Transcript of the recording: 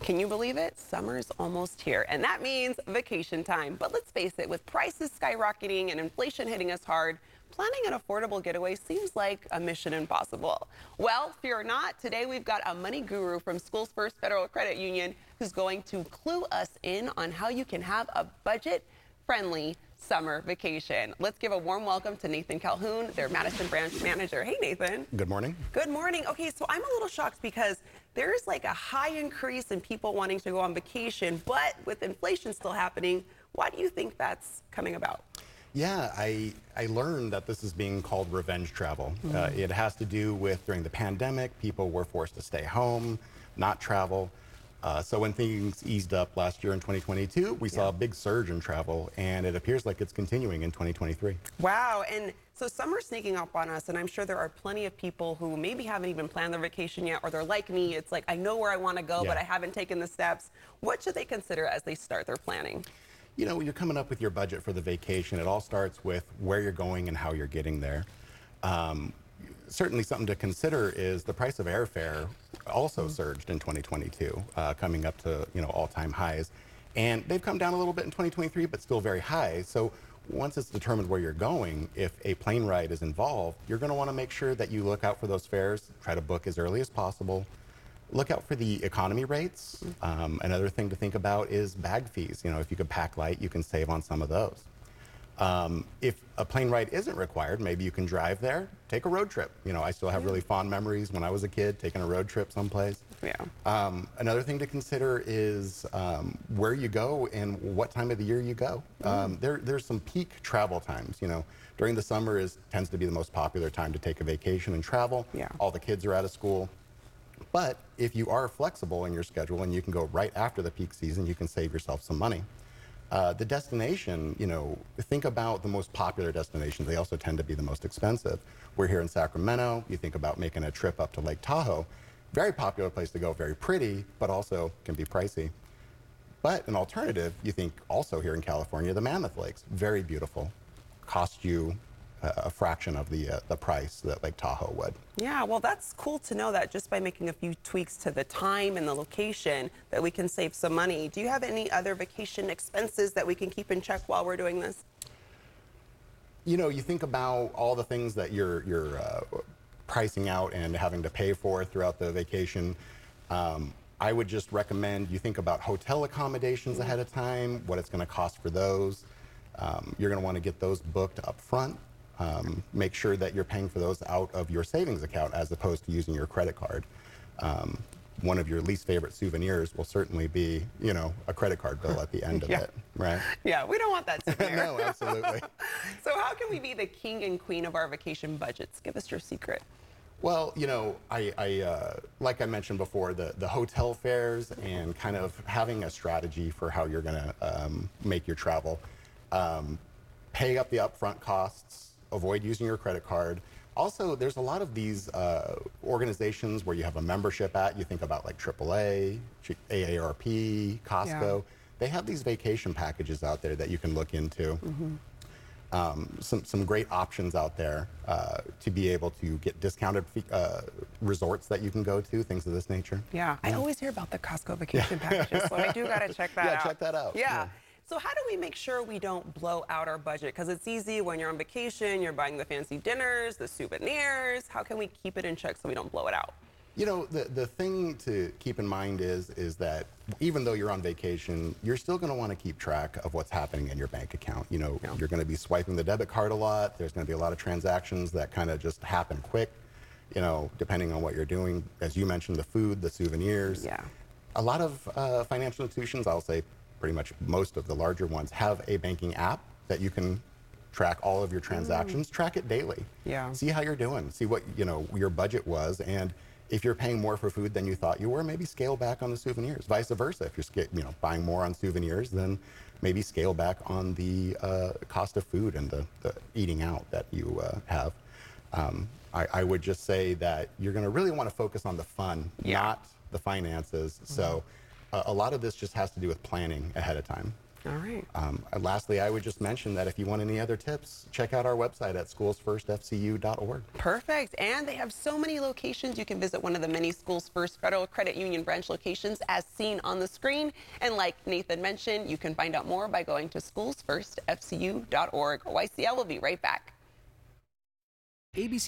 Can you believe it? Summer's almost here, and that means vacation time. But let's face it, with prices skyrocketing and inflation hitting us hard, planning an affordable getaway seems like a mission impossible. Well, fear not, today we've got a money guru from SchoolsFirst Federal Credit Union who's going to clue us in on how you can have a budget-friendly summer vacation. Let's give a warm welcome to Nathan Calhoun, their Madison branch manager. Hey, Nathan. Good morning. Good morning. Okay, so I'm a little shocked because there's like a high increase in people wanting to go on vacation, but with inflation still happening, why do you think that's coming about? Yeah, I learned that this is being called revenge travel. It has to do with during the pandemic, people were forced to stay home, not travel. So when things eased up last year in 2022, we saw a big surge in travel, and it appears like it's continuing in 2023. Wow, and so summer's sneaking up on us, and I'm sure there are plenty of people who maybe haven't even planned their vacation yet, or they're like me, it's like, I know where I want to go, but I haven't taken the steps. What should they consider as they start their planning? You know, when you're coming up with your budget for the vacation, it all starts with where you're going and how you're getting there. Certainly something to consider is the price of airfare also surged in 2022, coming up to, all-time highs. And they've come down a little bit in 2023, but still very high. So once it's determined where you're going, if a plane ride is involved, you're going to want to make sure that you look out for those fares, try to book as early as possible. Look out for the economy rates. Another thing to think about is bag fees. If you could pack light, you can save on some of those. If a plane ride isn't required, maybe you can drive there, take a road trip. I still have really fond memories when I was a kid, taking a road trip someplace. Another thing to consider is where you go and what time of the year you go. There's some peak travel times. During the summer tends to be the most popular time to take a vacation and travel. All the kids are out of school. But if you are flexible in your schedule and you can go right after the peak season, you can save yourself some money. The destination, think about the most popular destinations. They also tend to be the most expensive. We're here in Sacramento. You think about making a trip up to Lake Tahoe. Very popular place to go, very pretty, but also can be pricey. But an alternative, you think also here in California, the Mammoth Lakes, very beautiful. Cost you a fraction of the price that Lake Tahoe would. Yeah, well, that's cool to know that just by making a few tweaks to the time and the location that we can save some money. Do you have any other vacation expenses that we can keep in check while we're doing this? You think about all the things that you're pricing out and having to pay for throughout the vacation. I would just recommend you think about hotel accommodations ahead of time, what it's going to cost for those. You're going to want to get those booked up front. Make sure that you're paying for those out of your savings account as opposed to using your credit card. One of your least favorite souvenirs will certainly be, a credit card bill at the end of it, right? Yeah, we don't want that souvenir. No, absolutely. So how can we be the king and queen of our vacation budgets? Give us your secret. Well, like I mentioned before, the hotel fares and kind of having a strategy for how you're going to make your travel. Pay up the upfront costs. Avoid using your credit card. Also, there's a lot of these organizations where you have a membership at. You think about like AAA, AARP, Costco. They have these vacation packages out there that you can look into. Some great options out there to be able to get discounted resorts that you can go to, things of this nature. Yeah, I always hear about the Costco vacation packages, so I do got to check that out. Yeah, check that out. Yeah. So how do we make sure we don't blow out our budget? Because it's easy when you're on vacation, you're buying the fancy dinners, the souvenirs. How can we keep it in check so we don't blow it out? The thing to keep in mind is that even though you're on vacation, you're still going to want to keep track of what's happening in your bank account. You're going to be swiping the debit card a lot. There's going to be a lot of transactions that kind of just happen quick, depending on what you're doing. As you mentioned, the food, the souvenirs. A lot of financial institutions, I'll say, pretty much most of the larger ones have a banking app that you can track all of your transactions, track it daily. See how you're doing, see what your budget was, and if you're paying more for food than you thought you were, maybe scale back on the souvenirs. Vice versa, if you're buying more on souvenirs, then maybe scale back on the cost of food and the eating out that you have. I would just say that you're going to really want to focus on the fun, not the finances. So a lot of this just has to do with planning ahead of time. All right. Lastly, I would just mention that if you want any other tips, check out our website at SchoolsFirstFCU.org. Perfect. And they have so many locations. You can visit one of the many Schools First Federal Credit Union branch locations as seen on the screen. And like Nathan mentioned, you can find out more by going to SchoolsFirstFCU.org. YCL will be right back. ABC